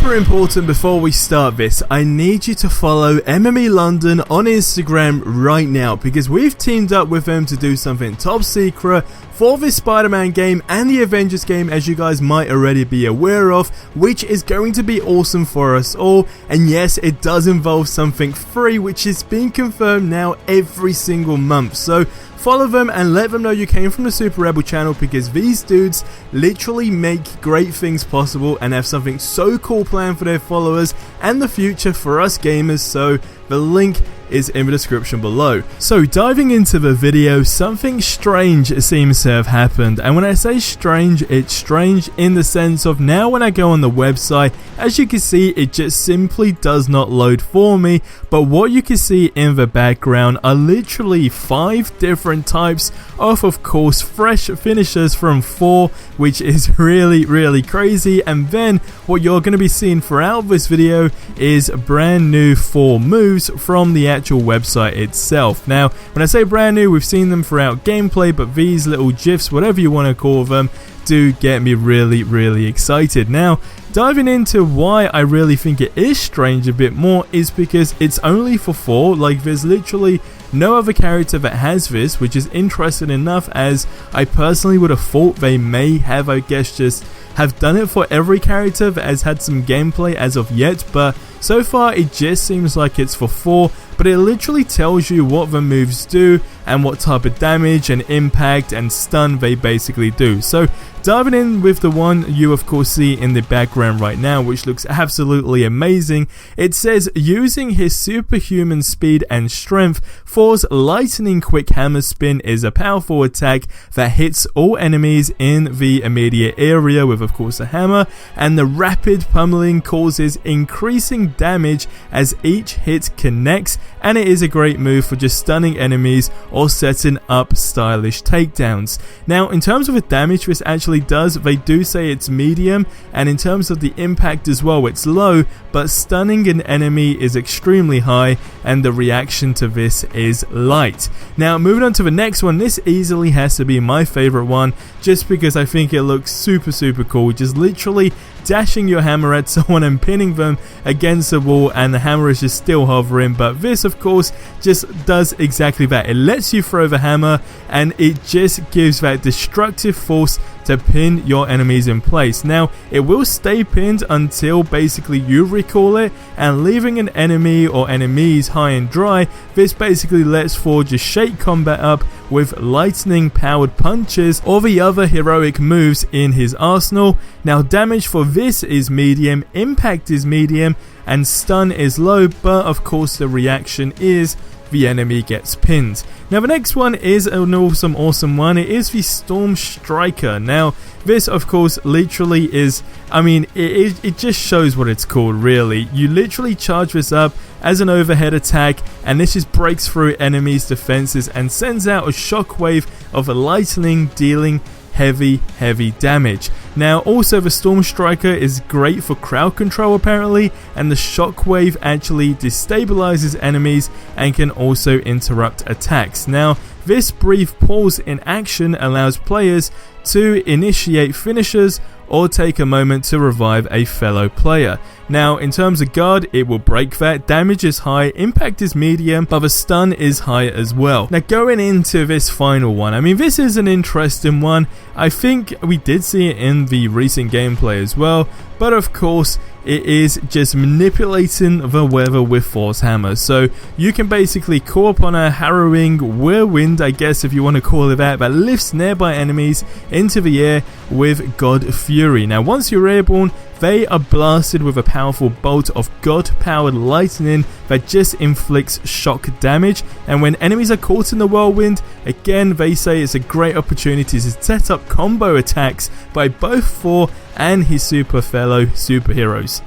Super important before we start this, I need you to follow MME London on Instagram right now because we've teamed up with them to do something top secret for this Spider-Man game and the Avengers game, as you guys might already be aware of, which is going to be awesome for us all. And yes, it does involve something free, which is being confirmed now every single month. So follow them and let them know you came from the Super Rebel channel, because these dudes literally make great things possible and have something so cool planned for their followers and the future for us gamers. So the link is in the description below. So diving into the video, something strange seems to have happened, and when I say strange, it's strange in the sense of now when I go on the website, as you can see, it just simply does not load for me. But what you can see in the background are literally 5 different types of course fresh finishers from 4, which is really crazy. And then what you're going to be seeing throughout this video is brand new 4 moves from the actual website itself. Now when I say brand new, we've seen them throughout gameplay, but these little gifs, whatever you want to call them, do get me really excited. Now diving into why I really think it is strange a bit more is because it's only for 4. Like, there's literally no other character that has this, which is interesting enough, as I personally would have thought they may have, I guess, just have done it for every character that has had some gameplay as of yet, but so far it just seems like it's for 4. But it literally tells you what the moves do and what type of damage and impact and stun they basically do. So diving in with the one you of course see in the background right now, which looks absolutely amazing. It says, using his superhuman speed and strength, Thor's lightning quick hammer spin is a powerful attack that hits all enemies in the immediate area with of course a hammer, and the rapid pummeling causes increasing damage as each hit connects, and it is a great move for just stunning enemies or setting up stylish takedowns. Now in terms of the damage this actually does, they do say it's medium, and in terms of the impact as well, it's low, but stunning an enemy is extremely high, and the reaction to this is light. Now moving on to the next one, this easily has to be my favorite one, just because I think it looks super cool. Just literally dashing your hammer at someone and pinning them against the wall, and the hammer is just still hovering. But this of course just does exactly that. It lets you throw the hammer, and it just gives that destructive force to pin your enemies in place. Now it will stay pinned until basically you recall it, and leaving an enemy or enemies high and dry, this basically lets Thor just shake combat up with lightning powered punches or the other heroic moves in his arsenal. Now damage for this is medium, impact is medium, and stun is low, but of course the reaction is the enemy gets pinned. Now the next one is an awesome one. It is the Storm Striker. Now this of course literally is, I mean, it just shows what it's called really. You literally charge this up as an overhead attack, and this just breaks through enemies' defenses and sends out a shockwave of lightning, dealing heavy damage. Now also the Storm Striker is great for crowd control apparently, and the shockwave actually destabilizes enemies and can also interrupt attacks. Now this brief pause in action allows players to initiate finishers or take a moment to revive a fellow player. Now in terms of guard, it will break that. Damage is high, impact is medium, but the stun is high as well. Now going into this final one, I mean, this is an interesting one. I think we did see it in the recent gameplay as well, but of course it is just manipulating the weather with Thor's hammer. So you can basically call upon a harrowing whirlwind, I guess if you want to call it that lifts nearby enemies into the air with God Fury. Now once you're airborne, they are blasted with a powerful bolt of God-powered lightning that just inflicts shock damage, and when enemies are caught in the whirlwind, again they say it's a great opportunity to set up combo attacks by both Thor and his super fellow superheroes.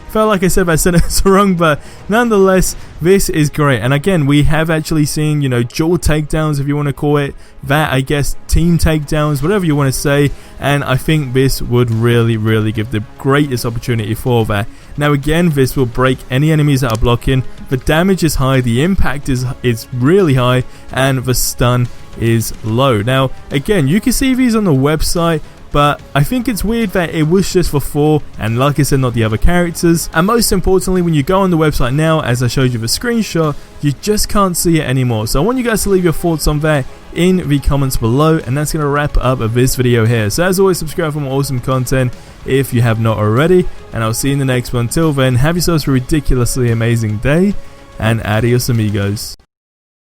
Felt like I said that sentence wrong, but nonetheless, this is great. And again, we have actually seen, you know, dual takedowns, if you want to call it that, I guess, team takedowns, whatever you want to say, and I think this would really give the greatest opportunity for that. Now again, this will break any enemies that are blocking, the damage is high, the impact is really high, and the stun is low. Now again, you can see these on the website, but I think it's weird that it was just for 4, and like I said, not the other characters. And most importantly, when you go on the website now, as I showed you the screenshot, you just can't see it anymore. So I want you guys to leave your thoughts on that in the comments below, and that's going to wrap up this video here. So as always, subscribe for more awesome content if you have not already, and I'll see you in the next one. Till then, have yourselves a ridiculously amazing day, and adios amigos.